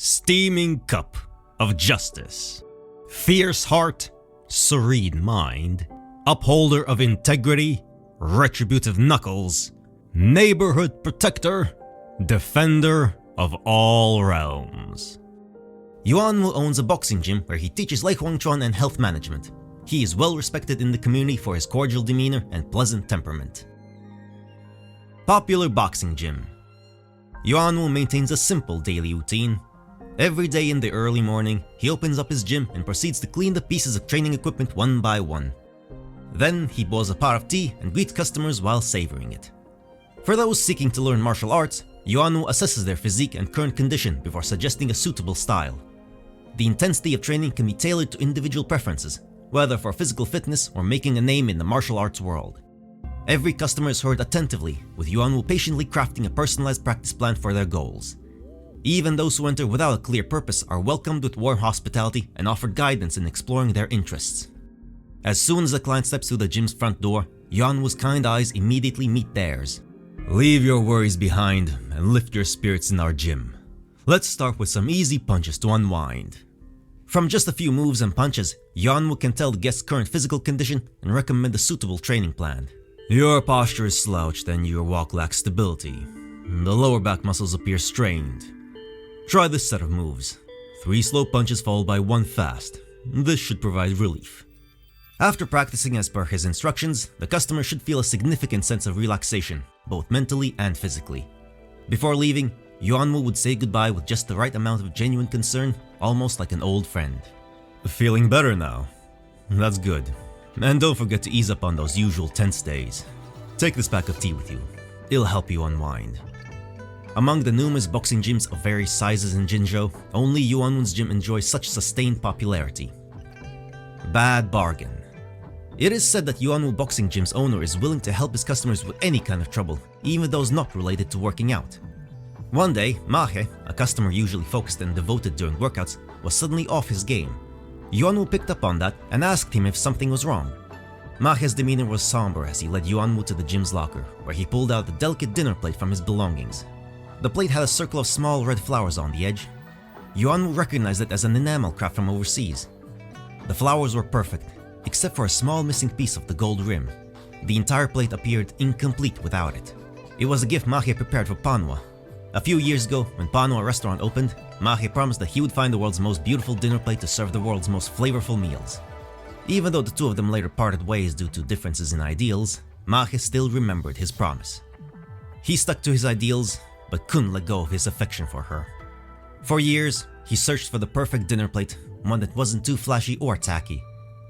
steaming cup of justice, fierce heart, serene mind, upholder of integrity, retributive knuckles, neighborhood protector, defender of all realms. Yuanwu owns a boxing gym where he teaches Chuan and health management. He is well respected in the community for his cordial demeanor and pleasant temperament. Popular boxing gym. Yuanwu maintains a simple daily routine. Every day in the early morning, he opens up his gym and proceeds to clean the pieces of training equipment one by one. Then he boils a pot of tea and greets customers while savoring it. For those seeking to learn martial arts, Yuanwu assesses their physique and current condition before suggesting a suitable style. The intensity of training can be tailored to individual preferences, whether for physical fitness or making a name in the martial arts world. Every customer is heard attentively, with Yuanwu patiently crafting a personalized practice plan for their goals. Even those who enter without a clear purpose are welcomed with warm hospitality and offered guidance in exploring their interests. As soon as a client steps through the gym's front door, Yuanwu's kind eyes immediately meet theirs. Leave your worries behind and lift your spirits in our gym. Let's start with some easy punches to unwind. From just a few moves and punches, Yuanwu can tell the guest's current physical condition and recommend a suitable training plan. Your posture is slouched and your walk lacks stability. The lower back muscles appear strained. Try this set of moves. 3 slow punches followed by 1 fast. This should provide relief. After practicing as per his instructions, the customer should feel a significant sense of relaxation, both mentally and physically. Before leaving, Yuanwu would say goodbye with just the right amount of genuine concern, almost like an old friend. Feeling better now? That's good. And don't forget to ease up on those usual tense days. Take this pack of tea with you. It'll help you unwind. Among the numerous boxing gyms of various sizes in Jinzhou, only Yuanwu's gym enjoys such sustained popularity. Bad bargain. It is said that Yuanwu Boxing Gym's owner is willing to help his customers with any kind of trouble, even those not related to working out. One day, Mahe, a customer usually focused and devoted during workouts, was suddenly off his game. Yuanwu picked up on that and asked him if something was wrong. Mahe's demeanor was somber as he led Yuanwu to the gym's locker, where he pulled out a delicate dinner plate from his belongings. The plate had a circle of small red flowers on the edge. Yuanwu recognized it as an enamel craft from overseas. The flowers were perfect, except for a small missing piece of the gold rim. The entire plate appeared incomplete without it. It was a gift Mahe prepared for Panwa. A few years ago, when Panwa restaurant opened, Mahe promised that he would find the world's most beautiful dinner plate to serve the world's most flavorful meals. Even though the two of them later parted ways due to differences in ideals, Mahe still remembered his promise. He stuck to his ideals, but couldn't let go of his affection for her. For years, he searched for the perfect dinner plate, one that wasn't too flashy or tacky.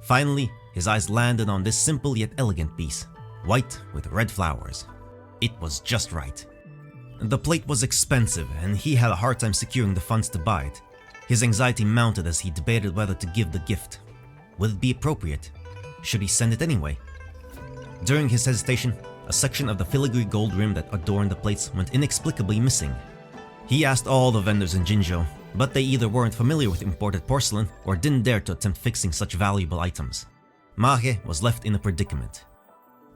Finally, his eyes landed on this simple yet elegant piece, white with red flowers. It was just right. The plate was expensive and he had a hard time securing the funds to buy it. His anxiety mounted as he debated whether to give the gift. Would it be appropriate? Should he send it anyway? During his hesitation, a section of the filigree gold rim that adorned the plates went inexplicably missing. He asked all the vendors in Jinzhou, but they either weren't familiar with imported porcelain or didn't dare to attempt fixing such valuable items. Mahe was left in a predicament.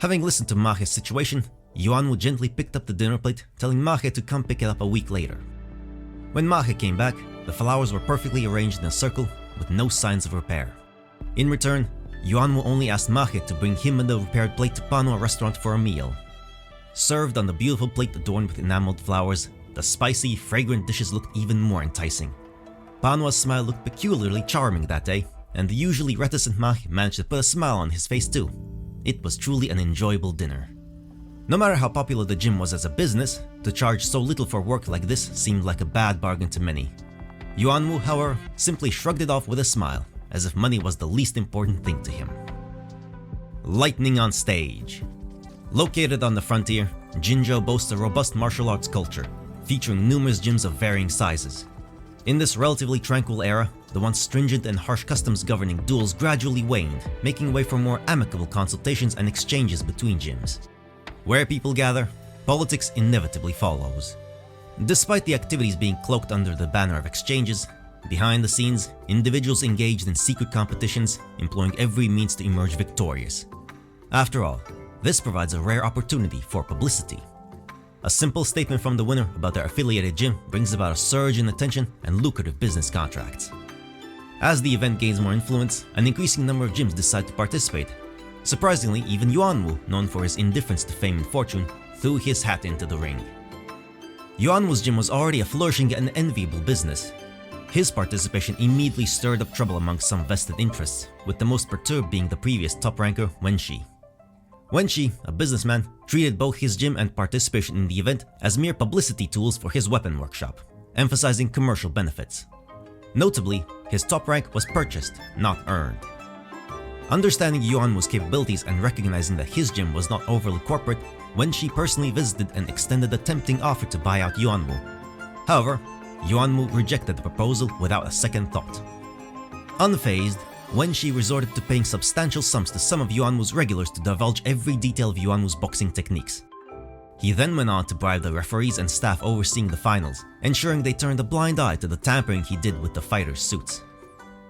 Having listened to Mahe's situation, Yuanwu gently picked up the dinner plate, telling Mahe to come pick it up a week later. When Mahe came back, the flowers were perfectly arranged in a circle with no signs of repair. In return, Yuanwu only asked Mahe to bring him and the repaired plate to Panwa restaurant for a meal. Served on the beautiful plate adorned with enameled flowers, the spicy, fragrant dishes looked even more enticing. Panwa's smile looked peculiarly charming that day, and the usually reticent Mahe managed to put a smile on his face too. It was truly an enjoyable dinner. No matter how popular the gym was as a business, to charge so little for work like this seemed like a bad bargain to many. Yuanwu, however, simply shrugged it off with a smile, as if money was the least important thing to him. Lightning on stage. Located on the frontier, Jinzhou boasts a robust martial arts culture, featuring numerous gyms of varying sizes. In this relatively tranquil era, the once stringent and harsh customs governing duels gradually waned, making way for more amicable consultations and exchanges between gyms. Where people gather, politics inevitably follows. Despite the activities being cloaked under the banner of exchanges, behind the scenes, individuals engaged in secret competitions, employing every means to emerge victorious. After all, this provides a rare opportunity for publicity. A simple statement from the winner about their affiliated gym brings about a surge in attention and lucrative business contracts. As the event gains more influence, an increasing number of gyms decide to participate. Surprisingly, even Yuanwu, known for his indifference to fame and fortune, threw his hat into the ring. Yuanwu's gym was already a flourishing and enviable business. His participation immediately stirred up trouble among some vested interests, with the most perturbed being the previous top ranker, Wenshi. Wenshi, a businessman, treated both his gym and participation in the event as mere publicity tools for his weapon workshop, emphasizing commercial benefits. Notably, his top rank was purchased, not earned. Understanding Yuanwu's capabilities and recognizing that his gym was not overly corporate, Wenshi personally visited and extended a tempting offer to buy out Yuanwu. However, Yuanwu rejected the proposal without a second thought. Unfazed, Wenshi resorted to paying substantial sums to some of Yuanwu's regulars to divulge every detail of Yuanwu's boxing techniques. He then went on to bribe the referees and staff overseeing the finals, ensuring they turned a blind eye to the tampering he did with the fighters' suits.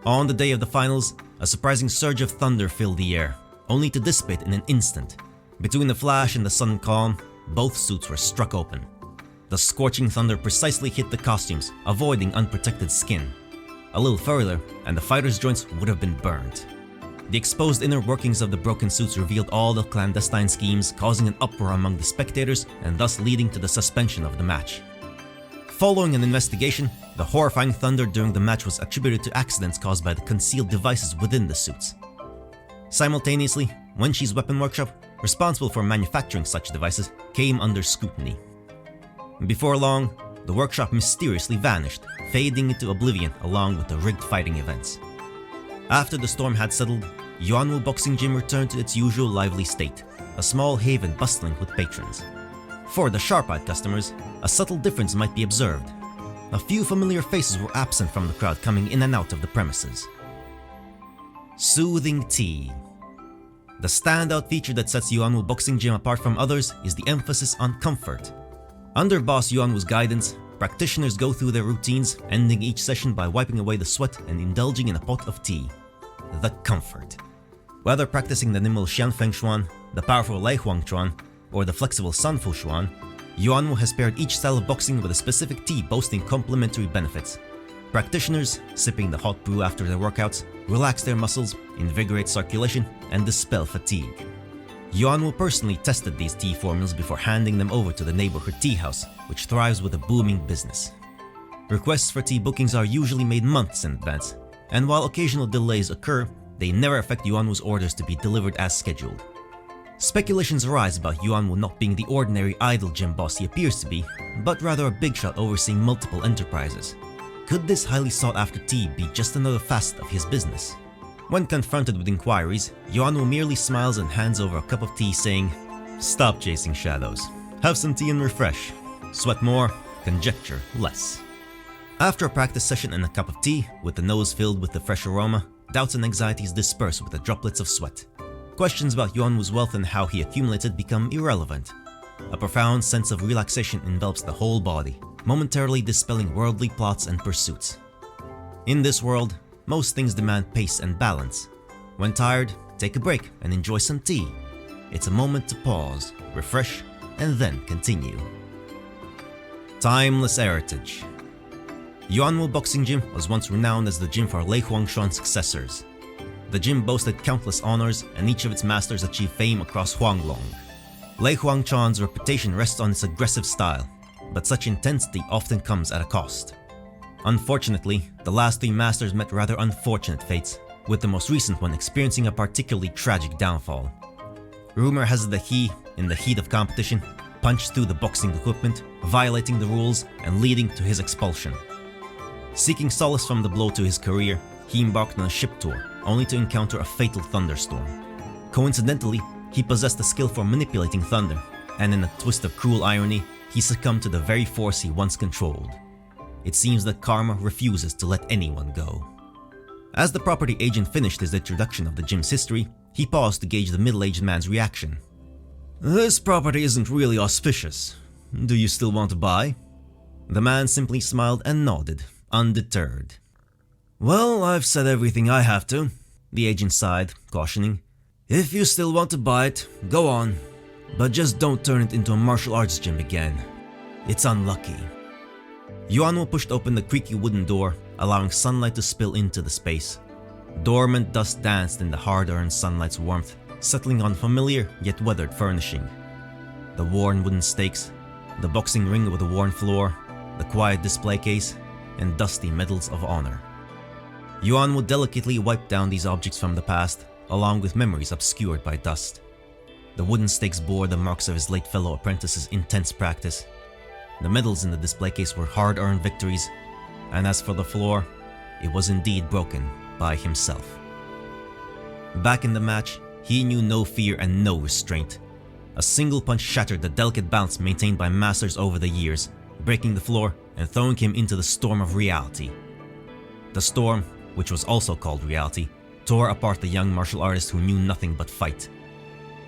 On the day of the finals, a surprising surge of thunder filled the air, only to dissipate in an instant. Between the flash and the sudden calm, both suits were struck open. The scorching thunder precisely hit the costumes, avoiding unprotected skin. A little further, and the fighters' joints would have been burned. The exposed inner workings of the broken suits revealed all the clandestine schemes, causing an uproar among the spectators and thus leading to the suspension of the match. Following an investigation, the horrifying thunder during the match was attributed to accidents caused by the concealed devices within the suits. Simultaneously, Wenshi's weapon workshop, responsible for manufacturing such devices, came under scrutiny. Before long, the workshop mysteriously vanished, fading into oblivion along with the rigged fighting events. After the storm had settled, Yuanwu Boxing Gym returned to its usual lively state, a small haven bustling with patrons. For the sharp-eyed customers, a subtle difference might be observed. A few familiar faces were absent from the crowd coming in and out of the premises. Soothing tea. The standout feature that sets Yuanwu Boxing Gym apart from others is the emphasis on comfort. Under Boss Yuanwu's guidance, practitioners go through their routines, ending each session by wiping away the sweat and indulging in a pot of tea. The comfort. Whether practicing the nimble Xianfeng Xuan, the powerful Lei Huang Chuan, or the flexible Sanfu Xuan, Yuanwu has paired each style of boxing with a specific tea boasting complementary benefits. Practitioners, sipping the hot brew after their workouts, relax their muscles, invigorate circulation, and dispel fatigue. Yuanwu personally tested these tea formulas before handing them over to the neighborhood tea house, which thrives with a booming business. Requests for tea bookings are usually made months in advance, and while occasional delays occur, they never affect Yuanwu's orders to be delivered as scheduled. Speculations arise about Yuanwu not being the ordinary idle gym boss he appears to be, but rather a big shot overseeing multiple enterprises. Could this highly sought-after tea be just another facet of his business? When confronted with inquiries, Yuanwu merely smiles and hands over a cup of tea saying, "Stop chasing shadows. Have some tea and refresh. Sweat more, conjecture less." After a practice session and a cup of tea, with the nose filled with the fresh aroma, doubts and anxieties disperse with the droplets of sweat. Questions about Yuanwu's wealth and how he accumulated become irrelevant. A profound sense of relaxation envelops the whole body, momentarily dispelling worldly plots and pursuits. In this world, most things demand pace and balance. When tired, take a break and enjoy some tea. It's a moment to pause, refresh, and then continue. Timeless heritage. Yuanwu Boxing Gym was once renowned as the gym for Lei Huangshuan's successors. The gym boasted countless honors, and each of its masters achieved fame across Huanglong. Lei Huangchuan's reputation rests on its aggressive style, but such intensity often comes at a cost. Unfortunately, the last three masters met rather unfortunate fates, with the most recent one experiencing a particularly tragic downfall. Rumor has it that he, in the heat of competition, punched through the boxing equipment, violating the rules and leading to his expulsion. Seeking solace from the blow to his career, he embarked on a ship tour, only to encounter a fatal thunderstorm. Coincidentally, he possessed a skill for manipulating thunder, and in a twist of cruel irony, he succumbed to the very force he once controlled. It seems that karma refuses to let anyone go. As the property agent finished his introduction of the gym's history, he paused to gauge the middle-aged man's reaction. "This property isn't really auspicious. Do you still want to buy?" The man simply smiled and nodded, undeterred. "Well, I've said everything I have to," the agent sighed, cautioning. "If you still want to buy it, go on. but just don't turn it into a martial arts gym again. It's unlucky. Yuanwu pushed open the creaky wooden door, allowing sunlight to spill into the space. Dormant dust danced in the hard-earned sunlight's warmth, settling on familiar yet weathered furnishing. The worn wooden stakes, the boxing ring with a worn floor, the quiet display case, and dusty medals of honor. Yuanwu delicately wiped down these objects from the past, along with memories obscured by dust. The wooden stakes bore the marks of his late fellow apprentice's intense practice. The medals in the display case were hard-earned victories, and as for the floor, it was indeed broken by himself. Back in the match, he knew no fear and no restraint. A single punch shattered the delicate balance maintained by masters over the years, breaking the floor and throwing him into the storm of reality. The storm, which was also called reality, tore apart the young martial artist who knew nothing but fight.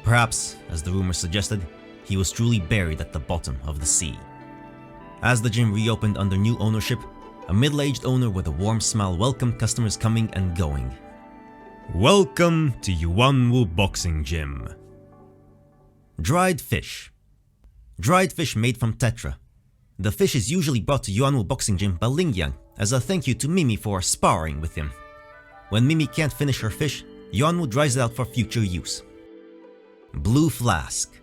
Perhaps, as the rumors suggested, he was truly buried at the bottom of the sea. As the gym reopened under new ownership, a middle-aged owner with a warm smile welcomed customers coming and going. Welcome to Yuanwu Boxing Gym. Dried fish. Dried fish made from tetra. The fish is usually brought to Yuanwu Boxing Gym by Lingyang as a thank you to Mimi for sparring with him. When Mimi can't finish her fish, Yuanwu dries it out for future use. Blue flask.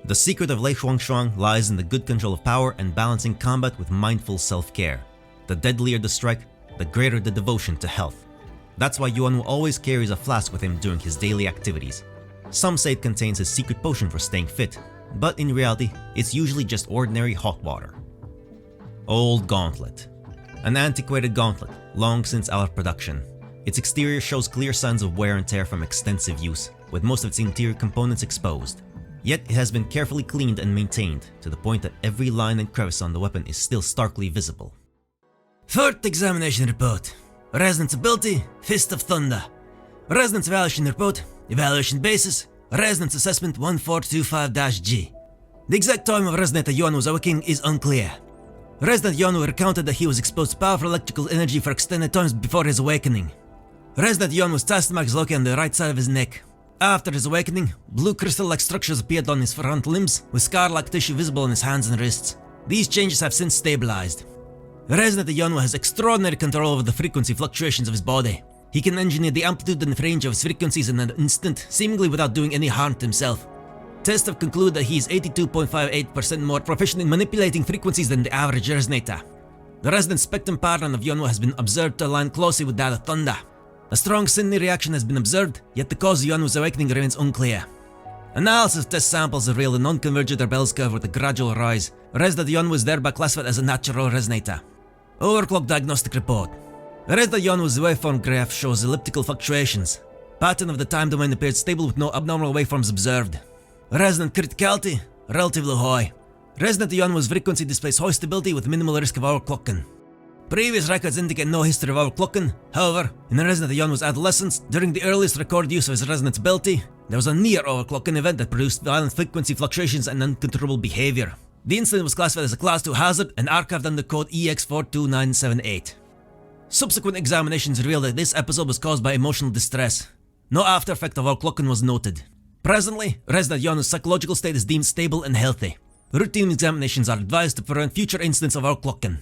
The secret of Lei Shuangshuang lies in the good control of power and balancing combat with mindful self-care. The deadlier the strike, the greater the devotion to health. That's why Yuanwu always carries a flask with him during his daily activities. Some say it contains his secret potion for staying fit, but in reality, it's usually just ordinary hot water. Old gauntlet. An antiquated gauntlet, long since out of production. Its exterior shows clear signs of wear and tear from extensive use, with most of its interior components exposed. Yet it has been carefully cleaned and maintained, to the point that every line and crevice on the weapon is still starkly visible. Forte examination report. Resonance ability, Fist of Thunder. Resonance evaluation report, evaluation basis, Resonance assessment 1425-G. The exact time of Resonator Yuanwu's awakening is unclear. Resident Yuanwu recounted that he was exposed to powerful electrical energy for extended times before his awakening. Resident Yuanwu's task mark is located on the right side of his neck. After his awakening, blue crystal-like structures appeared on his front limbs, with scar-like tissue visible on his hands and wrists. These changes have since stabilized. Resident Yuanwu has extraordinary control over the frequency fluctuations of his body. He can engineer the amplitude and range of his frequencies in an instant, seemingly without doing any harm to himself. Tests have concluded that he is 82.58% more proficient in manipulating frequencies than the average resonator. The resonant spectrum pattern of Yuanwu has been observed to align closely with that of Thunder. A strong Sydney reaction has been observed, yet the cause of Yuanwu's awakening remains unclear. Analysis of test samples revealed a non-convergent or Bell's curve with a gradual rise. Resident Yuanwu is thereby classified as a natural resonator. Overclock diagnostic report. Resident Yuanwu's waveform graph shows elliptical fluctuations. Pattern of the time domain appeared stable with no abnormal waveforms observed. Resonant criticality, relatively high. Resident Yuanwu's frequency displays high stability with minimal risk of overclocking. Previous records indicate no history of overclocking. However, in Resident Yuanwu's adolescence, during the earliest recorded use of his resonance ability, there was a near overclocking event that produced violent frequency fluctuations and uncontrollable behavior. The incident was classified as a Class 2 hazard and archived under code EX42978. Subsequent examinations revealed that this episode was caused by emotional distress. No after effect of overclocking was noted. Presently, Resident Yuanwu's psychological state is deemed stable and healthy. Routine examinations are advised to prevent future incidents of overclocking.